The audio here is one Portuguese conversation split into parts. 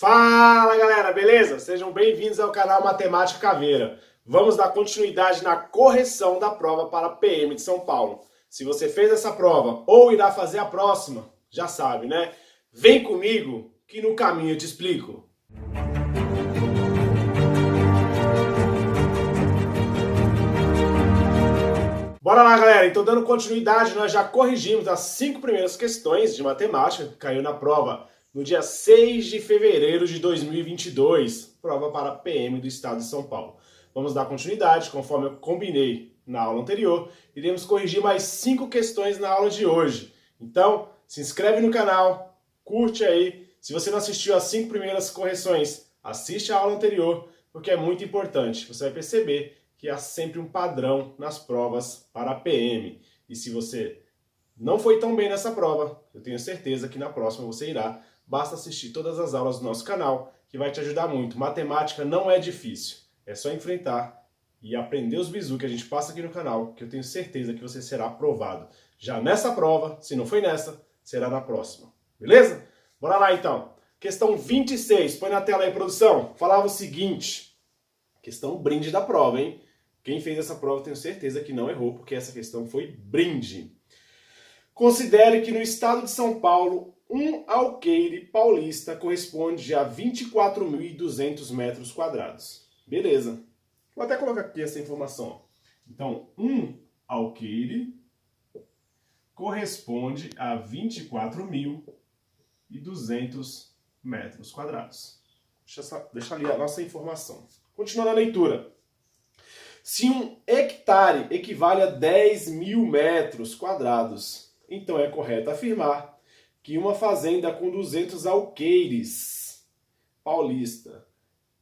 Fala galera, beleza? Sejam bem-vindos ao canal Matemática Caveira. Vamos dar continuidade na correção da prova para a PM de São Paulo. Se você fez essa prova ou irá fazer a próxima, já sabe, né? Vem comigo que no caminho eu te explico. Bora lá, galera. Então, dando continuidade, nós já corrigimos as 5 primeiras questões de matemática que caiu na prova no dia 6 de fevereiro de 2022, prova para PM do Estado de São Paulo. Vamos dar continuidade, conforme eu combinei na aula anterior, iremos corrigir mais 5 questões na aula de hoje. Então, se inscreve no canal, curte aí. Se você não assistiu as 5 primeiras correções, assiste a aula anterior, porque é muito importante. Você vai perceber que há sempre um padrão nas provas para a PM. E se você não foi tão bem nessa prova, eu tenho certeza que na próxima você irá. Basta assistir todas as aulas do nosso canal, que vai te ajudar muito. Matemática não é difícil, é só enfrentar e aprender os bizus que a gente passa aqui no canal, que eu tenho certeza que você será aprovado. Já nessa prova, se não foi nessa, será na próxima. Beleza? Bora lá então. Questão 26, põe na tela aí, produção. Falava o seguinte, questão brinde da prova, hein? Quem fez essa prova, tenho certeza que não errou, porque essa questão foi brinde. Considere que no estado de São Paulo, um alqueire paulista corresponde a 24.200 metros quadrados. Beleza. Vou até colocar aqui essa informação. Então, um alqueire corresponde a 24.200 metros quadrados. Deixa ali a nossa informação. Continuando a leitura. Se um hectare equivale a 10.000 metros quadrados, então é correto afirmar que uma fazenda com 200 alqueires paulista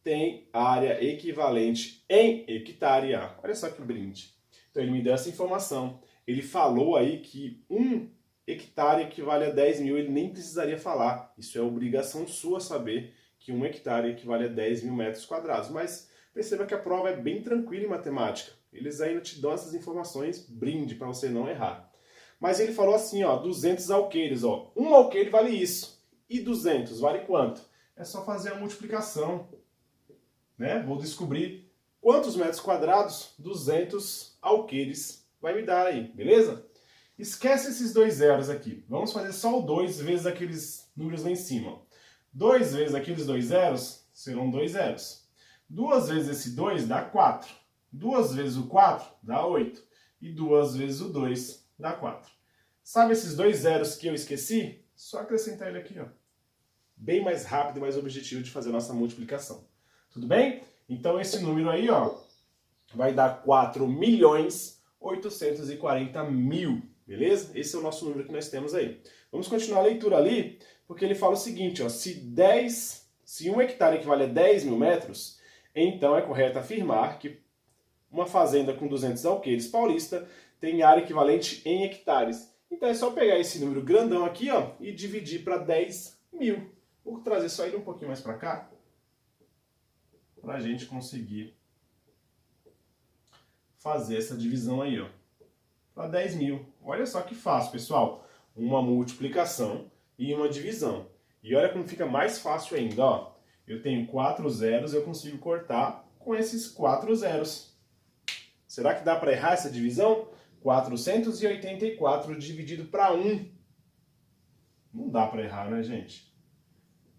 tem área equivalente em hectare a. Olha só que brinde. Então ele me deu essa informação. Ele falou aí que um hectare equivale a 10.000, ele nem precisaria falar. Isso é obrigação sua saber que um hectare equivale a 10.000 metros quadrados. Mas perceba que a prova é bem tranquila em matemática. Eles ainda te dão essas informações, brinde, para você não errar. Mas ele falou assim, ó, 200 alqueires, ó. Um alqueire vale isso. E 200 vale quanto? É só fazer a multiplicação, né? Vou descobrir quantos metros quadrados 200 alqueires vai me dar aí, beleza? Esquece esses dois zeros aqui. Vamos fazer só o 2 vezes aqueles números lá em cima. 2 vezes aqueles dois zeros serão 2 zeros. 2 vezes esse 2 dá 4. 2 vezes o 4 dá 8. E 2 vezes o 2 dá 4. Sabe esses dois zeros que eu esqueci? Só acrescentar ele aqui, ó. Bem mais rápido e mais objetivo de fazer a nossa multiplicação. Tudo bem? Então esse número aí, ó, vai dar 4.840.000. Beleza? Esse é o nosso número que nós temos aí. Vamos continuar a leitura ali, porque ele fala o seguinte, ó, se um hectare equivale a 10.000 metros, então é correto afirmar que uma fazenda com 200 alqueires paulista tem área equivalente em hectares. Então é só pegar esse número grandão aqui, ó, e dividir para 10.000. Vou trazer só ele um pouquinho mais para cá, para a gente conseguir fazer essa divisão aí, ó, para 10.000. Olha só que fácil, pessoal. Uma multiplicação e uma divisão. E olha como fica mais fácil ainda, ó. Eu tenho 4 zeros, eu consigo cortar com esses 4 zeros. Será que dá para errar essa divisão? 484 dividido para 1. Não dá para errar, né, gente?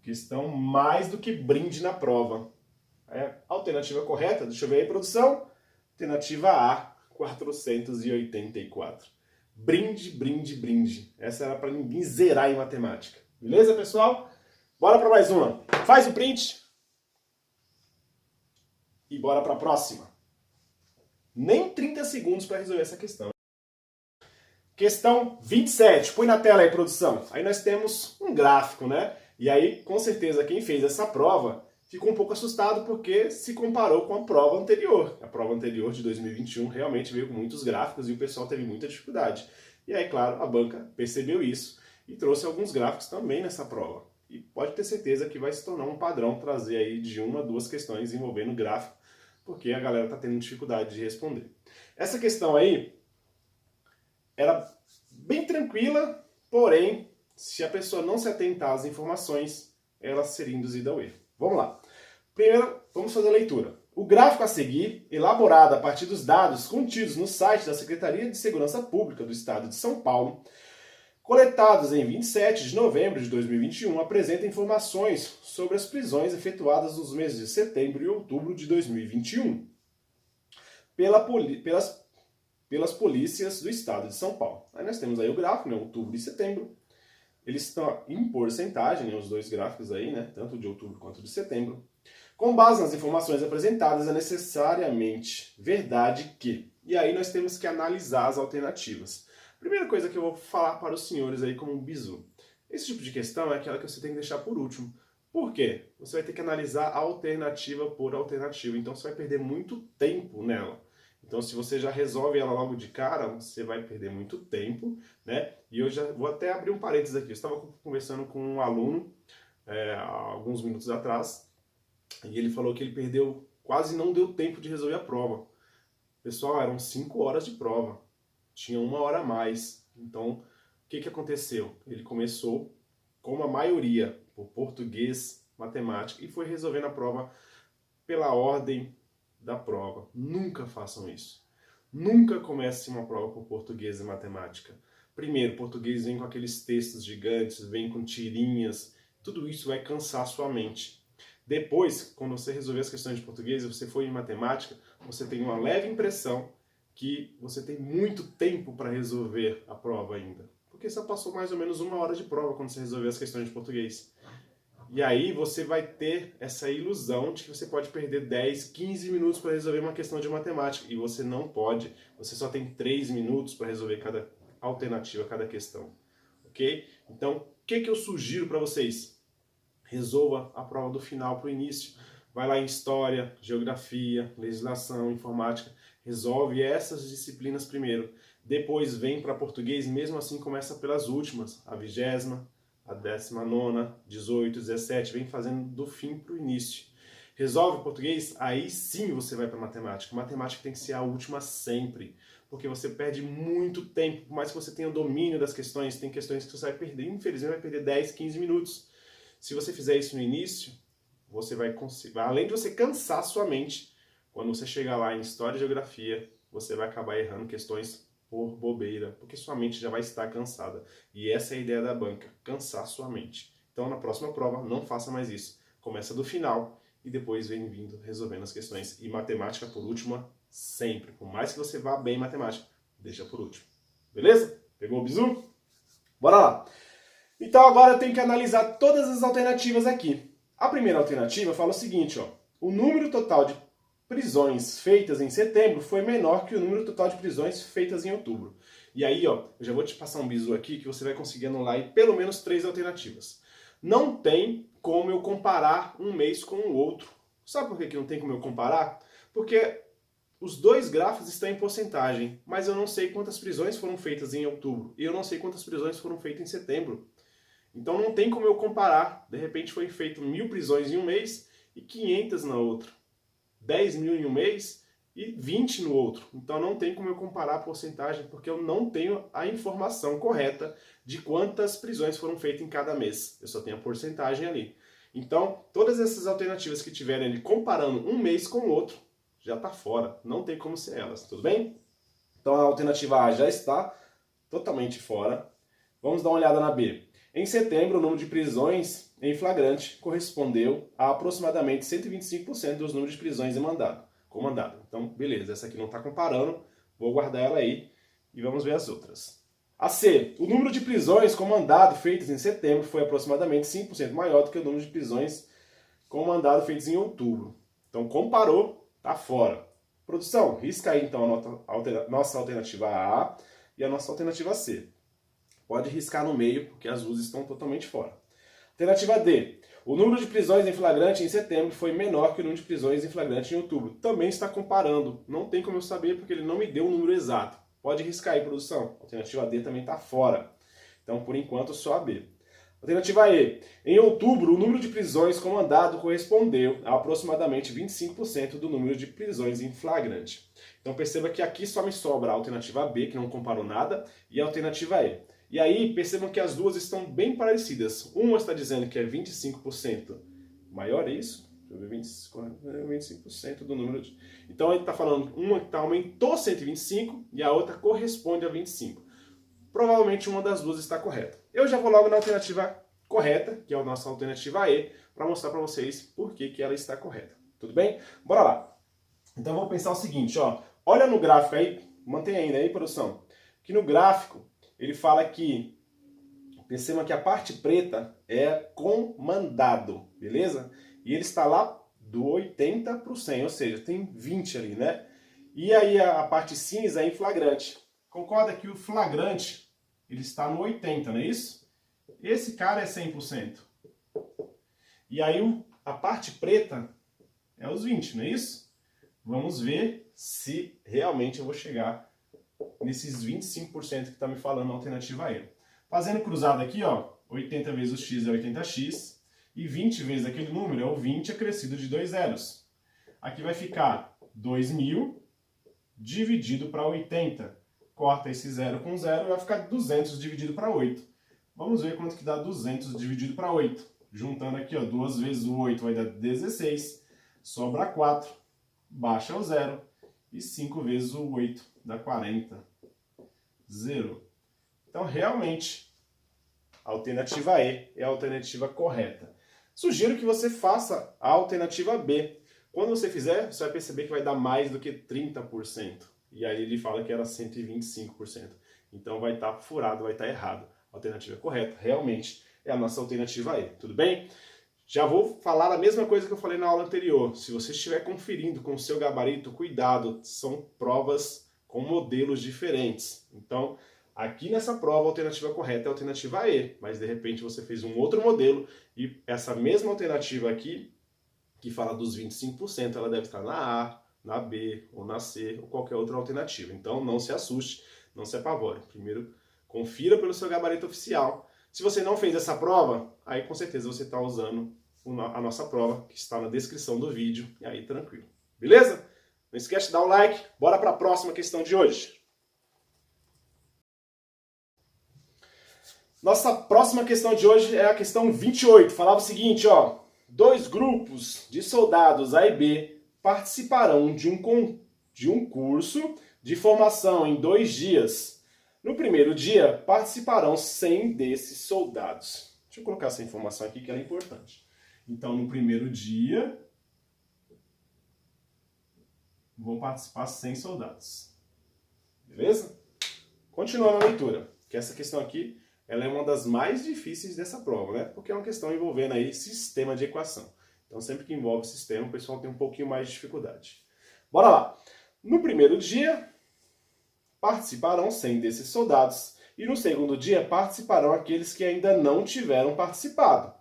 Questão mais do que brinde na prova. A alternativa correta, deixa eu ver aí, produção. Alternativa A, 484. Brinde, brinde, brinde. Essa era para ninguém zerar em matemática. Beleza, pessoal? Bora para mais uma. Faz o print. E bora para a próxima. Nem 30 segundos para resolver essa questão. Questão 27. Põe na tela aí, produção. Aí nós temos um gráfico, né? E aí, com certeza, quem fez essa prova ficou um pouco assustado porque se comparou com a prova anterior. A prova anterior de 2021 realmente veio com muitos gráficos e o pessoal teve muita dificuldade. E aí, claro, a banca percebeu isso e trouxe alguns gráficos também nessa prova. E pode ter certeza que vai se tornar um padrão trazer aí de 1 a 2 questões envolvendo gráfico, porque a galera está tendo dificuldade de responder. Essa questão aí era bem tranquila, porém, se a pessoa não se atentar às informações, ela seria induzida ao erro. Vamos lá. Primeiro, vamos fazer a leitura. O gráfico a seguir, elaborado a partir dos dados contidos no site da Secretaria de Segurança Pública do Estado de São Paulo, coletados em 27 de novembro de 2021, apresenta informações sobre as prisões efetuadas nos meses de setembro e outubro de 2021 pelas polícias do Estado de São Paulo. Aí nós temos aí o gráfico, né, outubro e setembro. Eles estão em porcentagem, né, os dois gráficos aí, né, tanto de outubro quanto de setembro. Com base nas informações apresentadas, é necessariamente verdade que... E aí nós temos que analisar as alternativas. Primeira coisa que eu vou falar para os senhores aí como um bizu. Esse tipo de questão é aquela que você tem que deixar por último. Por quê? Você vai ter que analisar alternativa por alternativa, então você vai perder muito tempo nela. Então se você já resolve ela logo de cara, você vai perder muito tempo, né? E eu já vou até abrir um parênteses aqui. Eu estava conversando com um aluno há alguns minutos atrás, e ele falou que ele quase não deu tempo de resolver a prova. Pessoal, eram 5 horas de prova. Tinha 1 hora a mais. Então, o que aconteceu? Ele começou, como a maioria, por português, matemática, e foi resolvendo a prova pela ordem da prova. Nunca façam isso. Nunca comece uma prova por português e matemática. Primeiro, português vem com aqueles textos gigantes, vem com tirinhas, tudo isso vai cansar sua mente. Depois, quando você resolver as questões de português e você for em matemática, você tem uma leve impressão que você tem muito tempo para resolver a prova ainda. Porque você passou mais ou menos 1 hora de prova quando você resolver as questões de português. E aí você vai ter essa ilusão de que você pode perder 10, 15 minutos para resolver uma questão de matemática. E você não pode, você só tem 3 minutos para resolver cada alternativa, cada questão. Ok? Então, o que eu sugiro para vocês? Resolva a prova do final para o início. Vai lá em História, Geografia, Legislação, Informática. Resolve essas disciplinas primeiro. Depois vem para Português, mesmo assim começa pelas últimas. A 20ª, a 19ª, 18, 17. Vem fazendo do fim para o início. Resolve Português, aí sim você vai para Matemática. Matemática tem que ser a última sempre. Porque você perde muito tempo. Por mais que você tenha o domínio das questões, tem questões que você vai perder. Infelizmente vai perder 10, 15 minutos. Se você fizer isso no início, você vai conseguir, além de você cansar sua mente, quando você chegar lá em História e Geografia, você vai acabar errando questões por bobeira, porque sua mente já vai estar cansada. E essa é a ideia da banca, cansar sua mente. Então na próxima prova, não faça mais isso. Começa do final e depois vem vindo resolvendo as questões. E matemática por última, sempre. Por mais que você vá bem em matemática, deixa por último. Beleza? Pegou o bizu? Bora lá! Então agora eu tenho que analisar todas as alternativas aqui. A primeira alternativa fala o seguinte, ó, o número total de prisões feitas em setembro foi menor que o número total de prisões feitas em outubro. E aí, ó, eu já vou te passar um bizu aqui que você vai conseguir anular aí pelo menos 3 alternativas. Não tem como eu comparar um mês com o outro. Sabe por que não tem como eu comparar? Porque os dois gráficos estão em porcentagem, mas eu não sei quantas prisões foram feitas em outubro e eu não sei quantas prisões foram feitas em setembro. Então não tem como eu comparar. De repente foi feito 1000 prisões em um mês e 500 na outra. 10 mil em um mês e 20 no outro. Então não tem como eu comparar a porcentagem porque eu não tenho a informação correta de quantas prisões foram feitas em cada mês. Eu só tenho a porcentagem ali. Então todas essas alternativas que tiverem ali comparando um mês com o outro já está fora. Não tem como ser elas. Tudo bem? Então a alternativa A já está totalmente fora. Vamos dar uma olhada na B. Em setembro, o número de prisões em flagrante correspondeu a aproximadamente 125% dos números de prisões com mandado. Então, beleza, essa aqui não está comparando, vou guardar ela aí e vamos ver as outras. A C. O número de prisões com mandado feitas em setembro foi aproximadamente 5% maior do que o número de prisões com mandado feitas em outubro. Então, comparou, está fora. Produção, risca aí então a nossa alternativa A e a nossa alternativa C. Pode riscar no meio, porque as luzes estão totalmente fora. Alternativa D. O número de prisões em flagrante em setembro foi menor que o número de prisões em flagrante em outubro. Também está comparando. Não tem como eu saber, porque ele não me deu o número exato. Pode riscar aí, produção. Alternativa D também está fora. Então, por enquanto, só a B. Alternativa E. Em outubro, o número de prisões com mandado correspondeu a aproximadamente 25% do número de prisões em flagrante. Então, perceba que aqui só me sobra a alternativa B, que não comparou nada, e a alternativa E. E aí, percebam que as duas estão bem parecidas. Uma está dizendo que é 25% maior, é isso? Deixa eu ver, 25% do número de... Então, ele está falando, uma que aumentou 125 e a outra corresponde a 25. Provavelmente uma das duas está correta. Eu já vou logo na alternativa correta, que é a nossa alternativa E, para mostrar para vocês por que ela está correta. Tudo bem? Bora lá. Então, vamos pensar o seguinte, ó. Olha no gráfico aí, mantém ainda aí, produção. Que no gráfico, ele fala que, percebam que a parte preta é comandado, beleza? E ele está lá do 80 para o 100, ou seja, tem 20 ali, né? E aí a parte cinza é em flagrante. Concorda que o flagrante, ele está no 80, não é isso? Esse cara é 100%. E aí a parte preta é os 20, não é isso? Vamos ver se realmente eu vou chegar nesses 25% que está me falando a alternativa E. Fazendo cruzado aqui, ó, 80 vezes o x é 80x, e 20 vezes aquele número é o 20 acrescido de 2 zeros. Aqui vai ficar 2.000 dividido para 80. Corta esse 0 com 0 e vai ficar 200 dividido para 8. Vamos ver quanto que dá 200 dividido para 8. Juntando aqui, ó, 2 vezes o 8 vai dar 16, sobra 4, baixa o 0, e 5 vezes o 8 dá 40. 0. Então, realmente, a alternativa E é a alternativa correta. Sugiro que você faça a alternativa B. Quando você fizer, você vai perceber que vai dar mais do que 30%. E aí ele fala que era 125%. Então vai estar furado, vai estar errado. A alternativa correta, realmente, é a nossa alternativa E. Tudo bem? Já vou falar a mesma coisa que eu falei na aula anterior. Se você estiver conferindo com o seu gabarito, cuidado, são provas com modelos diferentes. Então, aqui nessa prova, a alternativa correta é a alternativa E, mas de repente você fez um outro modelo e essa mesma alternativa aqui, que fala dos 25%, ela deve estar na A, na B, ou na C, ou qualquer outra alternativa. Então não se assuste, não se apavore. Primeiro, confira pelo seu gabarito oficial. Se você não fez essa prova, aí com certeza você está usando a nossa prova, que está na descrição do vídeo, e aí tranquilo. Beleza? Não esquece de dar o like, bora para a próxima questão de hoje. Nossa próxima questão de hoje é a questão 28. Falava o seguinte, ó. 2 grupos de soldados A e B participarão de um curso de formação em 2 dias. No primeiro dia, participarão 100 desses soldados. Deixa eu colocar essa informação aqui que ela é importante. Então, no primeiro dia, vão participar 100 soldados. Beleza? Continuando a leitura, que essa questão aqui ela é uma das mais difíceis dessa prova, né? Porque é uma questão envolvendo aí sistema de equação. Então, sempre que envolve sistema, o pessoal tem um pouquinho mais de dificuldade. Bora lá! No primeiro dia, participarão 100 desses soldados. E no segundo dia, participarão aqueles que ainda não tiveram participado.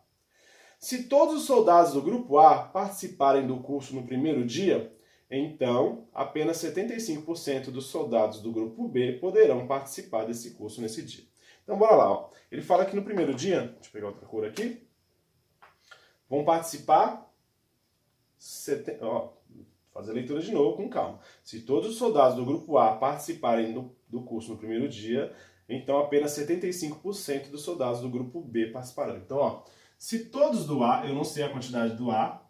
Se todos os soldados do grupo A participarem do curso no primeiro dia, então apenas 75% dos soldados do grupo B poderão participar desse curso nesse dia. Então, bora lá. Ó. Ele fala que no primeiro dia, deixa eu pegar outra cor aqui, vão participar, fazer a leitura de novo com calma. Se todos os soldados do grupo A participarem do curso no primeiro dia, então apenas 75% dos soldados do grupo B participarão. Então, ó, se todos do A, eu não sei a quantidade do A,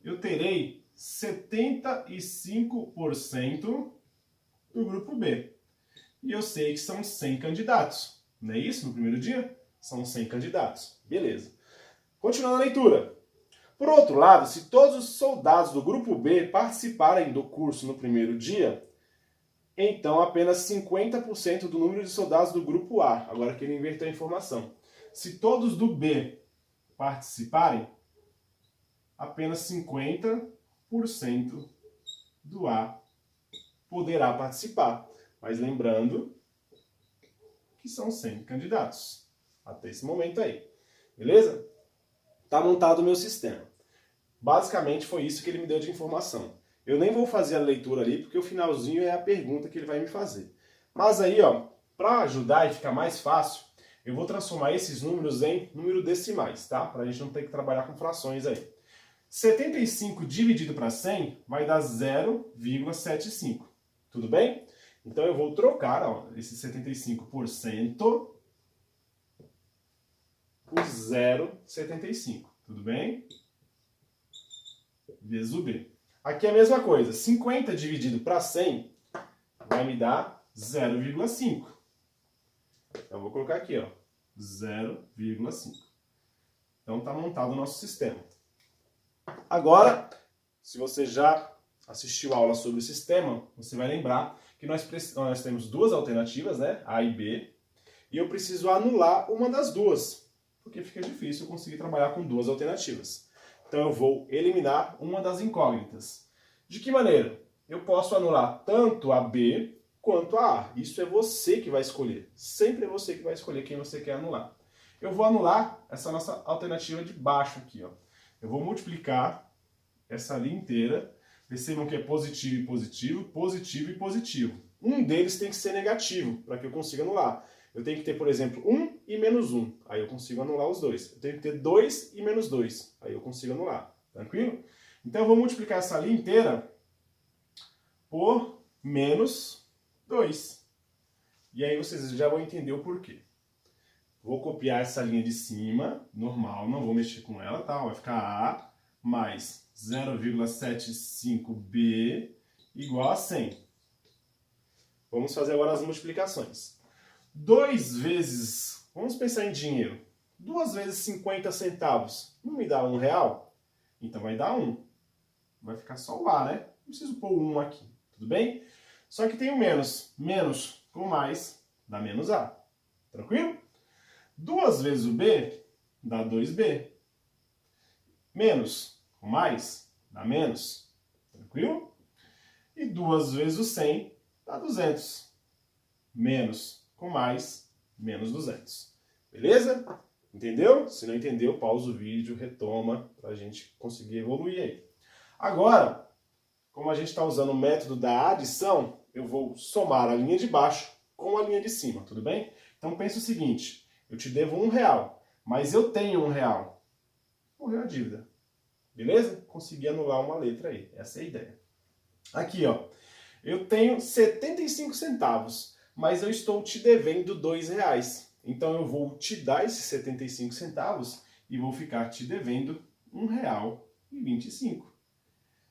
eu terei 75% do grupo B. E eu sei que são 100 candidatos. Não é isso? No primeiro dia? São 100 candidatos. Beleza. Continuando a leitura. Por outro lado, se todos os soldados do grupo B participarem do curso no primeiro dia, então apenas 50% do número de soldados do grupo A. Agora que ele inverteu a informação. Se todos do B participarem, apenas 50% do A poderá participar. Mas lembrando que são 100 candidatos até esse momento aí. Beleza? Tá montado o meu sistema. Basicamente foi isso que ele me deu de informação. Eu nem vou fazer a leitura ali, porque o finalzinho é a pergunta que ele vai me fazer. Mas aí, ó, para ajudar e ficar mais fácil, eu vou transformar esses números em números decimais, tá? Para a gente não ter que trabalhar com frações aí. 75 dividido para 100 vai dar 0,75. Tudo bem? Então eu vou trocar ó, esse 75% por 0,75. Tudo bem? Vezes o B. Aqui é a mesma coisa. 50 dividido para 100 vai me dar 0,5. Então, eu vou colocar aqui, ó, 0,5. Então, está montado o nosso sistema. Agora, se você já assistiu a aula sobre o sistema, você vai lembrar que nós temos duas alternativas, né? A e B, e eu preciso anular uma das duas, porque fica difícil eu conseguir trabalhar com duas alternativas. Então eu vou eliminar uma das incógnitas. De que maneira? Eu posso anular tanto a B quanto a A. Isso é você que vai escolher. Sempre é você que vai escolher quem você quer anular. Eu vou anular essa nossa alternativa de baixo aqui, ó. Eu vou multiplicar essa linha inteira. Percebam que é positivo e positivo, positivo e positivo. Um deles tem que ser negativo para que eu consiga anular. Eu tenho que ter, por exemplo, 1 e menos 1. Aí eu consigo anular os dois. Eu tenho que ter 2 e menos 2. Aí eu consigo anular. Tranquilo? Então eu vou multiplicar essa linha inteira por menos 2. E aí vocês já vão entender o porquê. Vou copiar essa linha de cima, normal, não vou mexer com ela, tá? Vai ficar A mais 0,75B igual a 100. Vamos fazer agora as multiplicações. 2 vezes, vamos pensar em dinheiro, 2 vezes 50 centavos, não me dá R$1? Então vai dar 1. Vai ficar só o A, né? Não preciso pôr 1 aqui, tudo bem? Só que tem o menos. Menos com mais dá menos A. Tranquilo? 2 vezes o B dá 2B. Menos com mais dá menos. Tranquilo? E 2 vezes o 100 dá 200. Menos com mais, menos 200. Beleza? Entendeu? Se não entendeu, pausa o vídeo, retoma, para a gente conseguir evoluir aí. Agora, como a gente está usando o método da adição, eu vou somar a linha de baixo com a linha de cima, tudo bem? Então pensa o seguinte, eu te devo R$1, mas eu tenho R$1. Morreu a dívida. Beleza? Consegui anular uma letra aí, essa é a ideia. Aqui, ó, eu tenho 75 centavos, mas eu estou te devendo R$2. Então eu vou te dar esses 75 centavos e vou ficar te devendo R$1,25.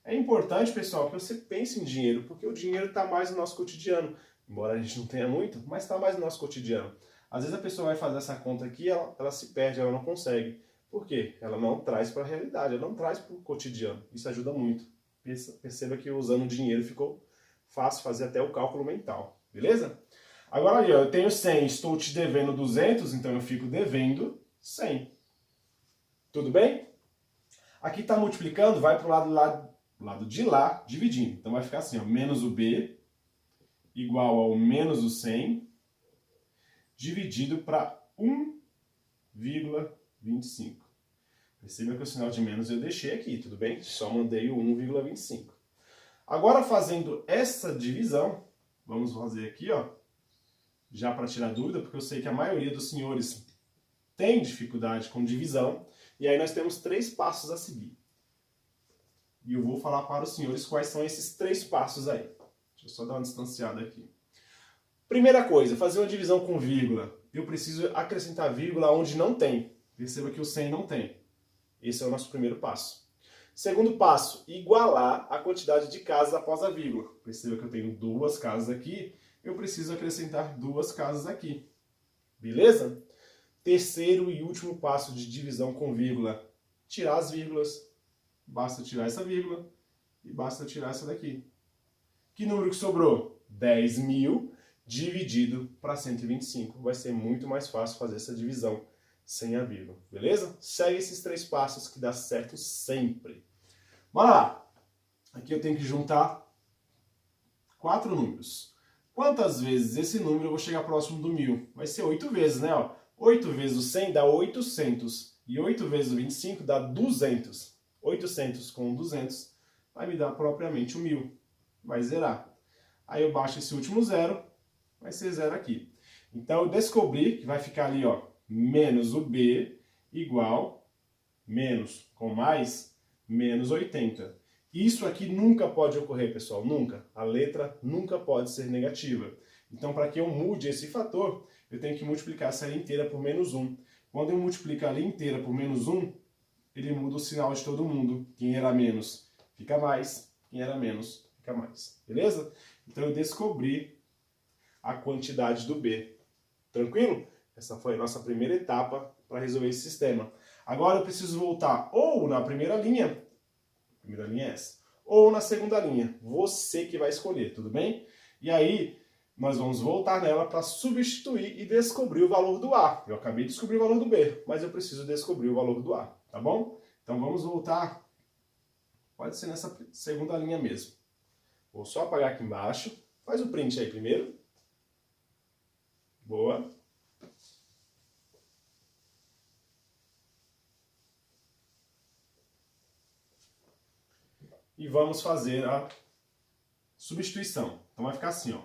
É importante, pessoal, que você pense em dinheiro, porque o dinheiro está mais no nosso cotidiano. Embora a gente não tenha muito, mas está mais no nosso cotidiano. Às vezes a pessoa vai fazer essa conta aqui e ela se perde, ela não consegue. Por quê? Ela não traz para a realidade, ela não traz para o cotidiano. Isso ajuda muito. Perceba que usando dinheiro ficou fácil fazer até o cálculo mental. Beleza? Agora ali, ó, eu tenho 100, estou te devendo 200, então eu fico devendo 100. Tudo bem? Aqui está multiplicando, vai para o lado de lá, dividindo. Então vai ficar assim, ó, menos o B igual ao menos o 100 dividido para 1,25. Perceba que o sinal de menos eu deixei aqui, tudo bem? Só mandei o 1,25. Agora fazendo essa divisão, vamos fazer aqui, ó, já para tirar dúvida, porque eu sei que a maioria dos senhores tem dificuldade com divisão, e aí nós temos 3 passos a seguir. E eu vou falar para os senhores quais são esses 3 passos aí. Deixa eu só dar uma distanciada aqui. Primeira coisa, fazer uma divisão com vírgula. Eu preciso acrescentar vírgula onde não tem. Perceba que o 100 não tem. Esse é o nosso primeiro passo. Segundo passo, igualar a quantidade de casas após a vírgula. Perceba que eu tenho 2 casas aqui, eu preciso acrescentar 2 casas aqui. Beleza? Terceiro e último passo de divisão com vírgula. Tirar as vírgulas. Basta tirar essa vírgula e basta tirar essa daqui. Que número que sobrou? 10.000 dividido para 125. Vai ser muito mais fácil fazer essa divisão sem a vírgula. Beleza? Segue esses 3 passos que dá certo sempre. Bora lá! Aqui eu tenho que juntar 4 números. Quantas vezes esse número eu vou chegar próximo do 1000? Vai ser 8 vezes, né? Ó, 8 vezes o 100 dá 800. E 8 vezes o 25 dá 200. 800 com 200 vai me dar propriamente o 1000. Vai zerar. Aí eu baixo esse último zero, vai ser zero aqui. Então eu descobri que vai ficar ali, ó, menos o B igual menos com mais, menos 80. Isso aqui nunca pode ocorrer, pessoal, nunca. A letra nunca pode ser negativa. Então, para que eu mude esse fator, eu tenho que multiplicar essa linha inteira por menos 1. Quando eu multiplico a linha inteira por menos 1, ele muda o sinal de todo mundo. Quem era menos fica mais, quem era menos fica mais. Beleza? Então eu descobri a quantidade do B. Tranquilo? Essa foi a nossa primeira etapa para resolver esse sistema. Agora eu preciso voltar ou na primeira linha é essa, ou na segunda linha. Você que vai escolher, tudo bem? E aí, nós vamos voltar nela para substituir e descobrir o valor do A. Eu acabei de descobrir o valor do B, mas eu preciso descobrir o valor do A, tá bom? Então vamos voltar, pode ser nessa segunda linha mesmo. Vou só apagar aqui embaixo. Faz o print aí primeiro. Boa. E vamos fazer a substituição. Então vai ficar assim, ó.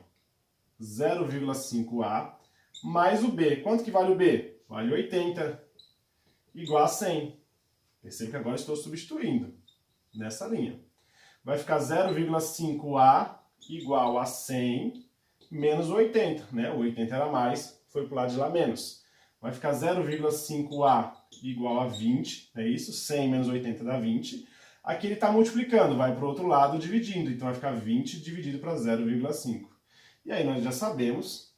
0,5A mais o B. Quanto que vale o B? Vale 80. Igual a 100. Perceba que agora estou substituindo nessa linha. Vai ficar 0,5A igual a 100 menos 80. Né? O 80 era mais, foi para o lado de lá menos. Vai ficar 0,5A igual a 20. É isso? 100 menos 80 dá 20. Aqui ele está multiplicando, vai para o outro lado dividindo. Então vai ficar 20 dividido para 0,5. E aí nós já sabemos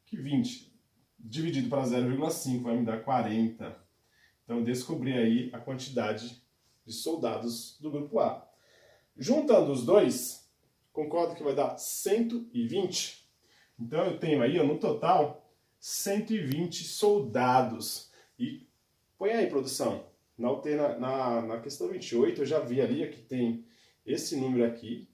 que 20 dividido para 0,5 vai me dar 40. Então eu descobri aí a quantidade de soldados do grupo A. Juntando os dois, concordo que vai dar 120. Então eu tenho aí, ó, no total, 120 soldados. E põe aí, produção. Na questão 28, eu já vi ali que tem esse número aqui,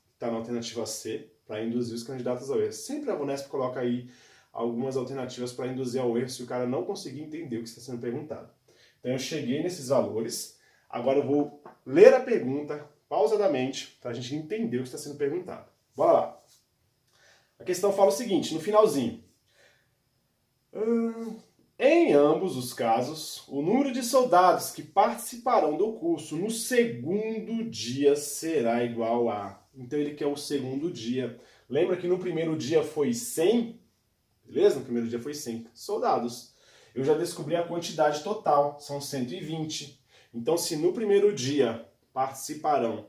que está na alternativa C, para induzir os candidatos ao erro. Sempre a Vunesp coloca aí algumas alternativas para induzir ao erro se o cara não conseguir entender o que está sendo perguntado. Então eu cheguei nesses valores, agora eu vou ler a pergunta pausadamente para a gente entender o que está sendo perguntado. Bora lá. A questão fala o seguinte, no finalzinho. Em ambos os casos, o número de soldados que participarão do curso no segundo dia será igual a... Então ele quer o segundo dia. Lembra que no primeiro dia foi 100? Beleza? No primeiro dia foi 100 soldados. Eu já descobri a quantidade total, são 120. Então se no primeiro dia participaram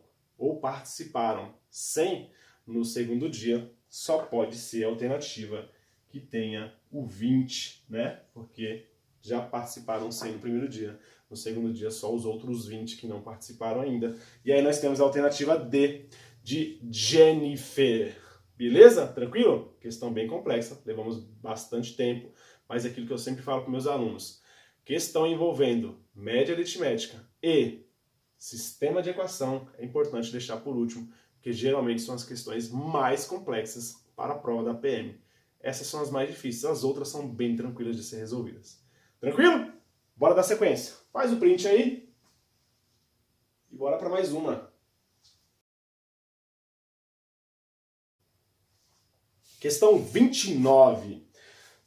100, no segundo dia só pode ser a alternativa que tenha o 20, né? Porque já participaram 100 no primeiro dia. No segundo dia, só os outros 20 que não participaram ainda. E aí nós temos a alternativa D, de Jennifer. Beleza? Tranquilo? Questão bem complexa, levamos bastante tempo, mas é aquilo que eu sempre falo para meus alunos. Questão envolvendo média aritmética e sistema de equação é importante deixar por último, porque geralmente são as questões mais complexas para a prova da PM. Essas são as mais difíceis, as outras são bem tranquilas de ser resolvidas. Tranquilo? Bora dar sequência. Faz o print aí e bora para mais uma. Questão 29.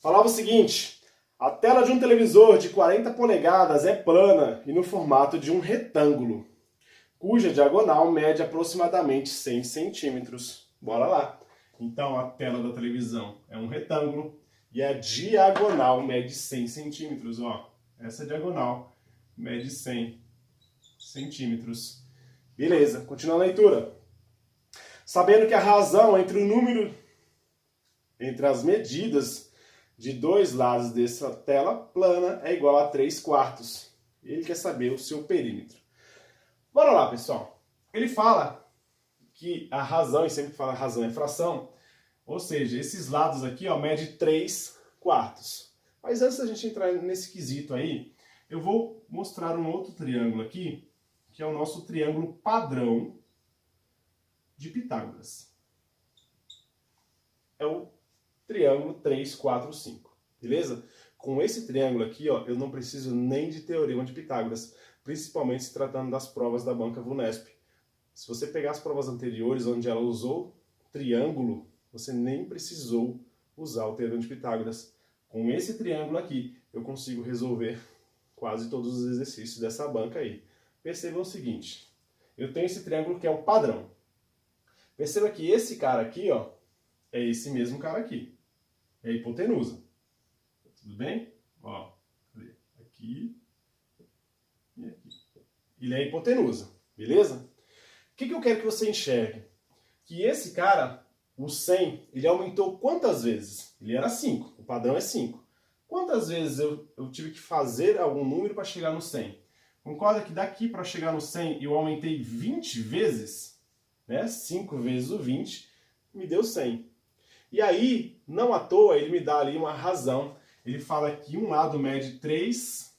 Falava o seguinte: a tela de um televisor de 40 polegadas é plana e no formato de um retângulo, cuja diagonal mede aproximadamente 100 centímetros. Bora lá. Então a tela da televisão é um retângulo e a diagonal mede 100 centímetros. Ó, essa diagonal mede 100 centímetros. Beleza, continuando a leitura. Sabendo que a razão entre as medidas de dois lados dessa tela plana é igual a 3/4. Ele quer saber o seu perímetro. Bora lá, pessoal. Ele fala que a razão, e sempre fala razão é fração, ou seja, esses lados aqui, ó, mede 3/4. Mas antes da gente entrar nesse quesito aí, eu vou mostrar um outro triângulo aqui, que é o nosso triângulo padrão de Pitágoras. É o triângulo 3, 4, 5. Beleza? Com esse triângulo aqui, ó, eu não preciso nem de teorema de Pitágoras, principalmente se tratando das provas da banca Vunesp. Se você pegar as provas anteriores, onde ela usou triângulo, você nem precisou usar o teorema de Pitágoras. Com esse triângulo aqui, eu consigo resolver quase todos os exercícios dessa banca aí. Percebam o seguinte, eu tenho esse triângulo que é o padrão. Perceba que esse cara aqui, ó, é esse mesmo cara aqui. É a hipotenusa. Tudo bem? Ó, aqui e aqui. Ele é a hipotenusa, beleza? O que eu quero que você enxergue? Que esse cara, o 100, ele aumentou quantas vezes? Ele era 5, o padrão é 5. Quantas vezes eu tive que fazer algum número para chegar no 100? Concorda que daqui para chegar no 100 eu aumentei 20 vezes? Né? 5 vezes o 20 me deu 100. E aí, não à toa, ele me dá ali uma razão. Ele fala que um lado mede 3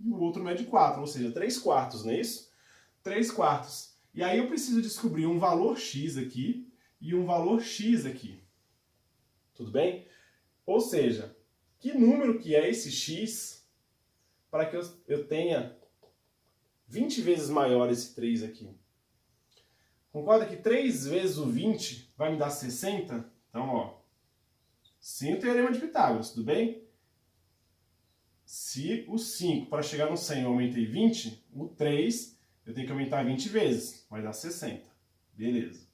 e o outro mede 4, ou seja, 3 quartos, não é isso? 3 quartos. E aí eu preciso descobrir um valor x aqui e um valor x aqui. Tudo bem? Ou seja, que número que é esse x para que eu tenha 20 vezes maior esse 3 aqui? Concorda que 3 vezes o 20 vai me dar 60? Então, ó, sem o teorema de Pitágoras, tudo bem? Se o 5 para chegar no 100 eu aumentei 20, o 3 eu tenho que aumentar 20 vezes, vai dar 60. Beleza.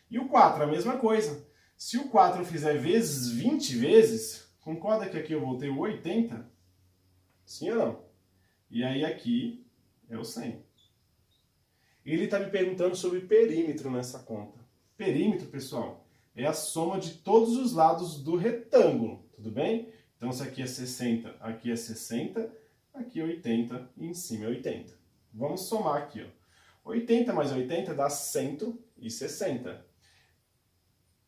E o 4, a mesma coisa. Se o 4 eu fizer vezes 20 vezes, concorda que aqui eu vou ter o 80? Sim ou não? E aí aqui é o 100. Ele está me perguntando sobre perímetro nessa conta. Perímetro, pessoal, é a soma de todos os lados do retângulo, tudo bem? Então, se aqui é 60, aqui é 60, aqui é 80 e em cima é 80. Vamos somar aqui, ó. 80 mais 80 dá 160.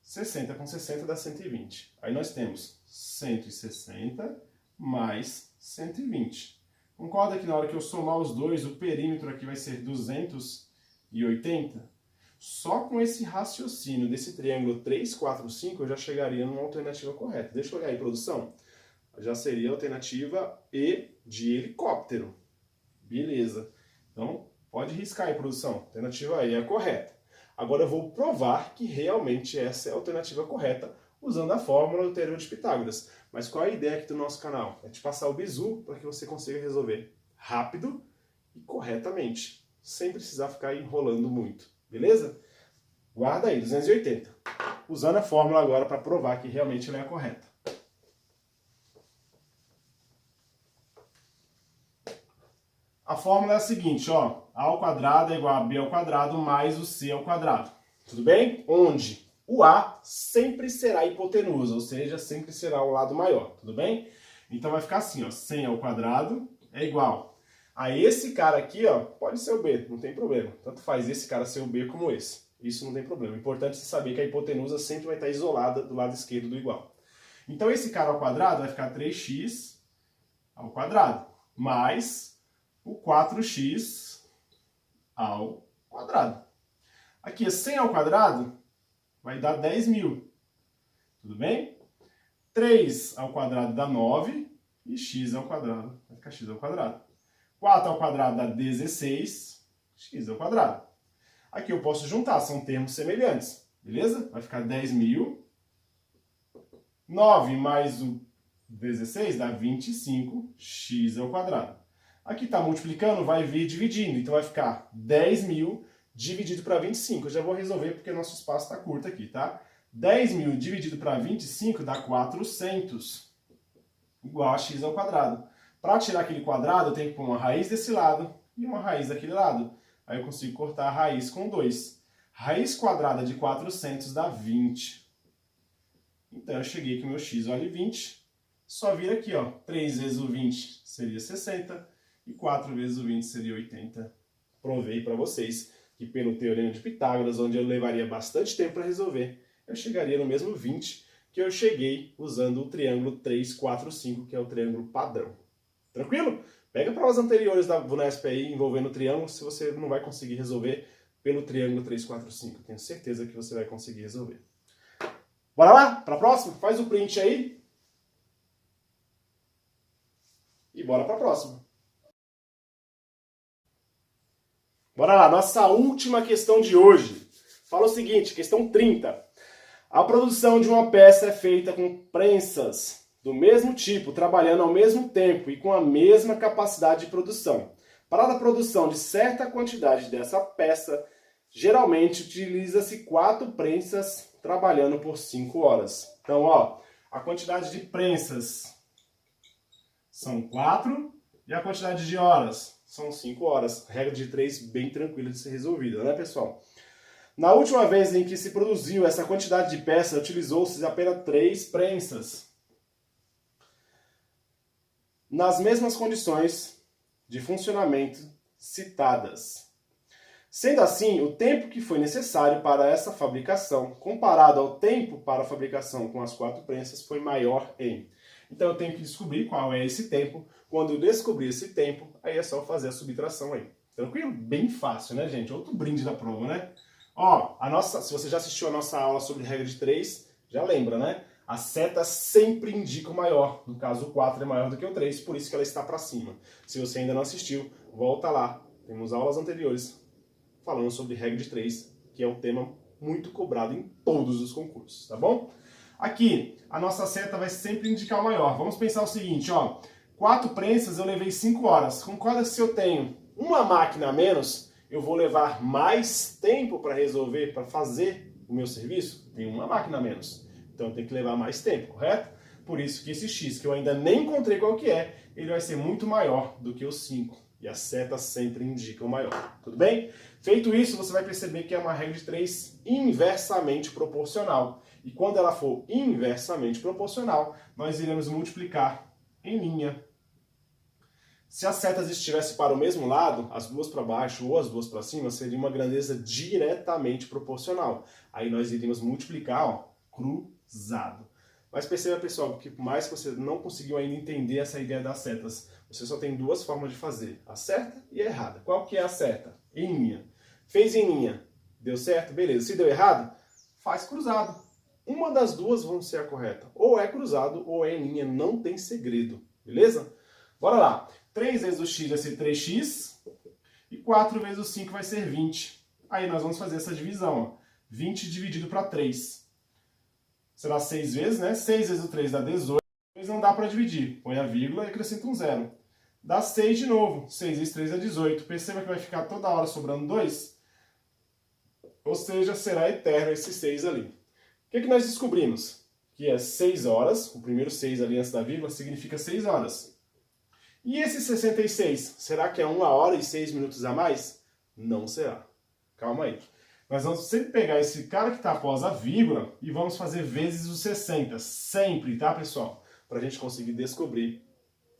60 com 60 dá 120. Aí nós temos 160 mais 120. Concorda que na hora que eu somar os dois, o perímetro aqui vai ser 280? Só com esse raciocínio desse triângulo 3, 4, 5, eu já chegaria numa alternativa correta. Deixa eu olhar aí, produção. Já seria a alternativa E de helicóptero. Beleza. Então, pode riscar aí, produção. Alternativa E é a correta. Agora eu vou provar que realmente essa é a alternativa correta, usando a fórmula do teorema de Pitágoras. Mas qual é a ideia aqui do nosso canal? É te passar o bizu para que você consiga resolver rápido e corretamente, sem precisar ficar enrolando muito. Beleza? Guarda aí, 280. Usando a fórmula agora para provar que realmente ela é a correta. A fórmula é a seguinte, ó. A ao quadrado é igual a b ao quadrado mais o c ao quadrado. Tudo bem? Onde o a sempre será hipotenusa, ou seja, sempre será o lado maior. Tudo bem? Então vai ficar assim, ó. 100 ao quadrado é igual a esse cara aqui, ó. Pode ser o b, não tem problema. Tanto faz esse cara ser o b como esse. Isso não tem problema. O importante é você saber que a hipotenusa sempre vai estar isolada do lado esquerdo do igual. Então esse cara ao quadrado vai ficar 3x ao quadrado mais o 4x ao quadrado. Aqui, 100 ao quadrado vai dar 10.000. Tudo bem? 3 ao quadrado dá 9 e x ao quadrado vai ficar x ao quadrado. 4 ao quadrado dá 16, x ao quadrado. Aqui eu posso juntar, são termos semelhantes. Beleza? Vai ficar 10.000. 9 mais o 16 dá 25, x ao quadrado. Aqui está multiplicando, vai vir dividindo. Então vai ficar 10.000 dividido para 25. Eu já vou resolver porque nosso espaço está curto aqui, tá? 10.000 dividido para 25 dá 400, igual a x ao quadrado. Para tirar aquele quadrado, eu tenho que pôr uma raiz desse lado e uma raiz daquele lado. Aí eu consigo cortar a raiz com 2. Raiz quadrada de 400 dá 20. Então eu cheguei que meu x vale 20. Só vira aqui, ó. 3 vezes o 20 seria 60. E 4 vezes o 20 seria 80. Provei para vocês que pelo teorema de Pitágoras, onde eu levaria bastante tempo para resolver, eu chegaria no mesmo 20 que eu cheguei usando o triângulo 3, 4, 5, que é o triângulo padrão. Tranquilo? Pega provas anteriores da Vunesp aí envolvendo o triângulo, se você não vai conseguir resolver pelo triângulo 3, 4, 5. Tenho certeza que você vai conseguir resolver. Bora lá? Para a próxima? Faz o print aí. E bora para a próxima. Bora lá, nossa última questão de hoje. Fala o seguinte, questão 30. A produção de uma peça é feita com prensas do mesmo tipo, trabalhando ao mesmo tempo e com a mesma capacidade de produção. Para a produção de certa quantidade dessa peça, geralmente utiliza-se 4 prensas trabalhando por 5 horas. Então, ó, a quantidade de prensas são 4 E a quantidade de horas? São 5 horas. Regra de 3 bem tranquila de ser resolvida, né, pessoal? Na última vez em que se produziu essa quantidade de peças, utilizou-se apenas 3 prensas. Nas mesmas condições de funcionamento citadas. Sendo assim, o tempo que foi necessário para essa fabricação, comparado ao tempo para a fabricação com as 4 prensas, foi maior em. Então eu tenho que descobrir qual é esse tempo. Quando eu descobrir esse tempo, aí é só fazer a subtração aí. Tranquilo? Bem fácil, né, gente? Outro brinde da prova, né? Ó, se você já assistiu a nossa aula sobre regra de 3, já lembra, né? A seta sempre indica o maior. No caso, o 4 é maior do que o 3, por isso que ela está para cima. Se você ainda não assistiu, volta lá. Temos aulas anteriores falando sobre regra de 3, que é um tema muito cobrado em todos os concursos, tá bom? Aqui, a nossa seta vai sempre indicar o maior. Vamos pensar o seguinte, ó. 4 prensas eu levei 5 horas. Concorda que se eu tenho uma máquina a menos, eu vou levar mais tempo para resolver, para fazer o meu serviço? Tem uma máquina a menos. Então eu tenho que levar mais tempo, correto? Por isso que esse x, que eu ainda nem encontrei qual que é, ele vai ser muito maior do que o 5. E a seta sempre indica o maior. Tudo bem? Feito isso, você vai perceber que é uma regra de 3 inversamente proporcional. E quando ela for inversamente proporcional, nós iremos multiplicar em linha. Se as setas estivessem para o mesmo lado, as duas para baixo ou as duas para cima, seria uma grandeza diretamente proporcional. Aí nós iríamos multiplicar, ó, cruzado. Mas perceba, pessoal, que por mais que você não conseguiu ainda entender essa ideia das setas, você só tem 2 formas de fazer, a certa e a errada. Qual que é a certa? Em linha. Fez em linha, deu certo? Beleza. Se deu errado, faz cruzado. Uma das duas vão ser a correta. Ou é cruzado ou é em linha, não tem segredo. Beleza? Bora lá. 3 vezes o x vai ser 3x e 4 vezes o 5 vai ser 20. Aí nós vamos fazer essa divisão, ó. 20 dividido para 3. Será 6 vezes, né? 6 vezes o 3 dá 18. Mas não dá para dividir. Põe a vírgula e acrescenta um zero. Dá 6 de novo. 6 vezes 3 é 18. Perceba que vai ficar toda hora sobrando 2. Ou seja, será eterno esse 6 ali. O que nós descobrimos? Que é 6 horas. O primeiro 6 ali antes da vírgula significa 6 horas. E esse 66, será que é 1 hora e 6 minutos a mais? Não será. Calma aí. Nós vamos sempre pegar esse cara que está após a vírgula e vamos fazer vezes os 60. Sempre, tá, pessoal? Para a gente conseguir descobrir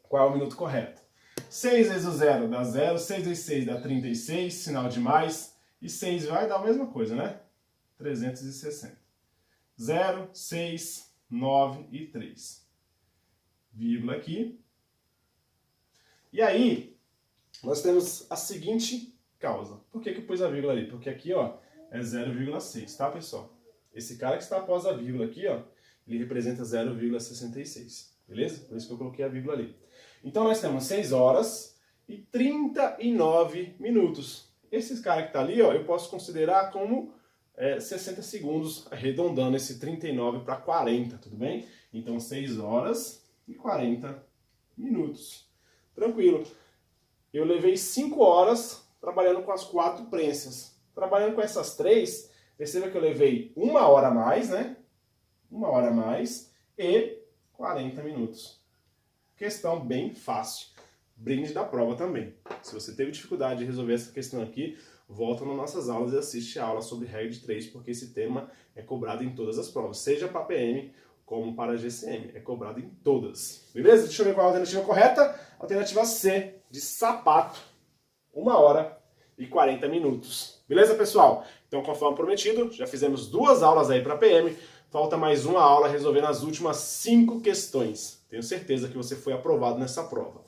qual é o minuto correto. 6 vezes o 0 dá 0, 6 vezes 6 dá 36, sinal de mais. E 6 vai dar a mesma coisa, né? 360. 0, 6, 9 e 3. Vírgula aqui. E aí, nós temos a seguinte causa. Por que eu pus a vírgula ali? Porque aqui, ó, é 0,6, tá, pessoal? Esse cara que está após a vírgula aqui, ó, ele representa 0,66, beleza? Por isso que eu coloquei a vírgula ali. Então, nós temos 6 horas e 39 minutos. Esse cara que está ali, ó, eu posso considerar como 60 segundos, arredondando esse 39 para 40, tudo bem? Então, 6 horas e 40 minutos. Tranquilo. Eu levei 5 horas trabalhando com as 4 prensas. Trabalhando com essas 3, perceba que eu levei 1 hora a mais, né? 1 hora a mais e 40 minutos. Questão bem fácil. Brinde da prova também. Se você teve dificuldade de resolver essa questão aqui, volta nas nossas aulas e assiste a aula sobre regra de 3, porque esse tema é cobrado em todas as provas, seja para PM como para a GCM. É cobrado em todas. Beleza? Deixa eu ver qual é a alternativa correta. Alternativa C, de sapato. 1 hora e 40 minutos. Beleza, pessoal? Então, conforme prometido, já fizemos 2 aulas aí para PM. Falta mais uma aula resolvendo as últimas 5 questões. Tenho certeza que você foi aprovado nessa prova.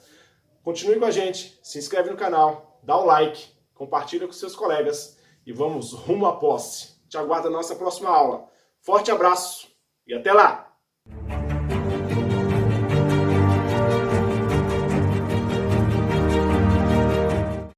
Continue com a gente, se inscreve no canal, dá o like, compartilha com seus colegas e vamos rumo à posse. Te aguardo na nossa próxima aula. Forte abraço e até lá!